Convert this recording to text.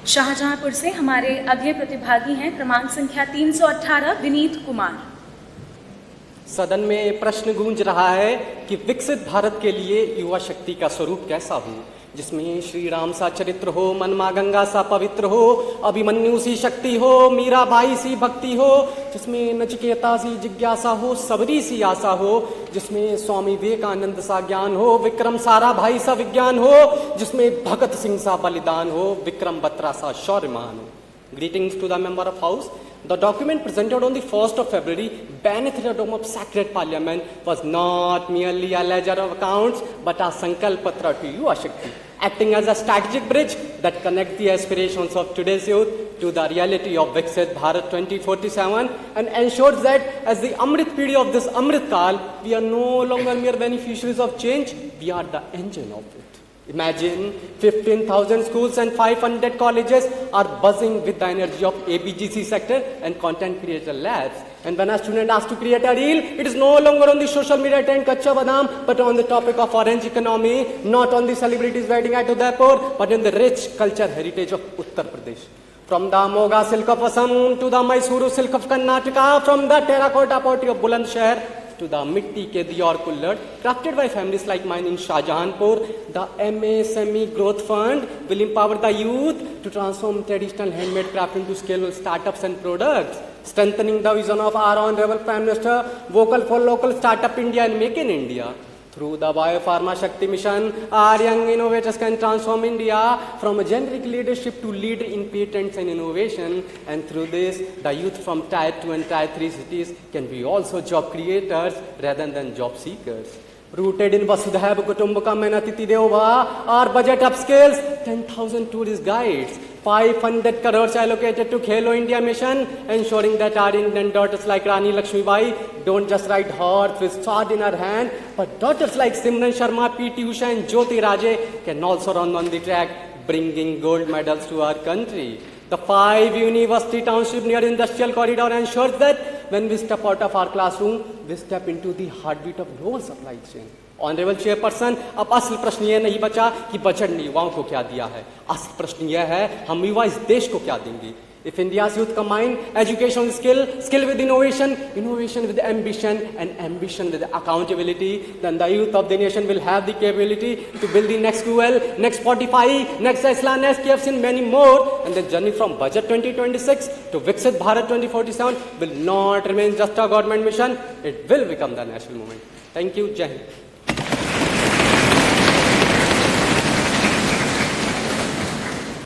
शाहजहांपुर से हमारे अगले प्रतिभागी हैं क्रमांक संख्या 318 विनीत कुमार। सदन में प्रश्न गूंज रहा है कि विकसित भारत के लिए युवा शक्ति का स्वरूप कैसा हो, जिसमें श्री राम सा चरित्र हो, मनमा गंगा सा पवित्र हो, अभिमन्यु सी शक्ति हो, मीराबाई सी भक्ति हो, जिसमें नचिकेता सी जिज्ञासा हो, सबरी सी आशा हो, जिसमें स्वामी विवेकानंद सा ज्ञान हो, विक्रम साराभाई सा विज्ञान हो, जिसमें भगत सिंह सा बलिदान हो, विक्रम बत्रा सा शौर्यमान हो। Greetings to the member of House. The document presented on the 1st of February, beneath the dome of Sacred Parliament, was not merely a ledger of accounts, but a Sankalp Patra to Yuva Shakti, acting as a strategic bridge that connects the aspirations of today's youth to the reality of Viksit Bharat 2047 and ensures that as the Amrit Pidi of this Amrit Kal, we are no longer mere beneficiaries of change, we are the engine of it. Imagine 15,000 schools and 500 colleges are buzzing with the energy of ABGC sector and content creator labs. And when a student asks to create a reel, it is no longer on the social media trend Kacha Badam, but on the topic of orange economy, not on the celebrities wedding at Udaipur, but in the rich culture heritage of Uttar Pradesh. From the Moga silk of Assam to the Mysuru silk of Karnataka, from the terracotta pottery of Bulandshahr to the Mitti ke Dior Kullad, crafted by families like mine in Shahjahanpur, the MSME Growth Fund will empower the youth to transform traditional handmade craft into scalable startups and products, strengthening the vision of our Honorable Prime Minister, Vocal for Local Startup India and Make in India. Through the Biopharma Shakti Mission, our young innovators can transform India from a generic leadership to leader in patents and innovation. And through this, the youth from Tier 2 and Tier 3 cities can be also job creators rather than job seekers. Rooted in Vasudhaiva Kutumbakam and Atiti Deova, our budget upscales 10,000 tourist guides, 500 crores allocated to Khelo India mission, ensuring that our Indian daughters like Rani Lakshmibai don't just ride horse with sword in her hand, but daughters like Simran Sharma, P.T. Usha and Jyoti Raje can also run on the track, bringing gold medals to our country. The 5 university township near industrial corridor ensures that when we step out of our classroom, we step into the heartbeat of global supply chain. Honourable chairperson, अब असल प्रश्न यह नहीं बचा कि budget ने युवाओं को क्या दिया है, असल प्रश्न यह है हम युवा इस देश को क्या देंगे. If India's youth combine education skill with innovation, innovation with ambition, and ambition with accountability, then the youth of the nation will have the capability to build the next Google, next Spotify, next Tesla, next KFC, and many more. And the journey from Budget 2026 to Viksit Bharat 2047 will not remain just a government mission, it will become the national movement. Thank you. Jai Hind.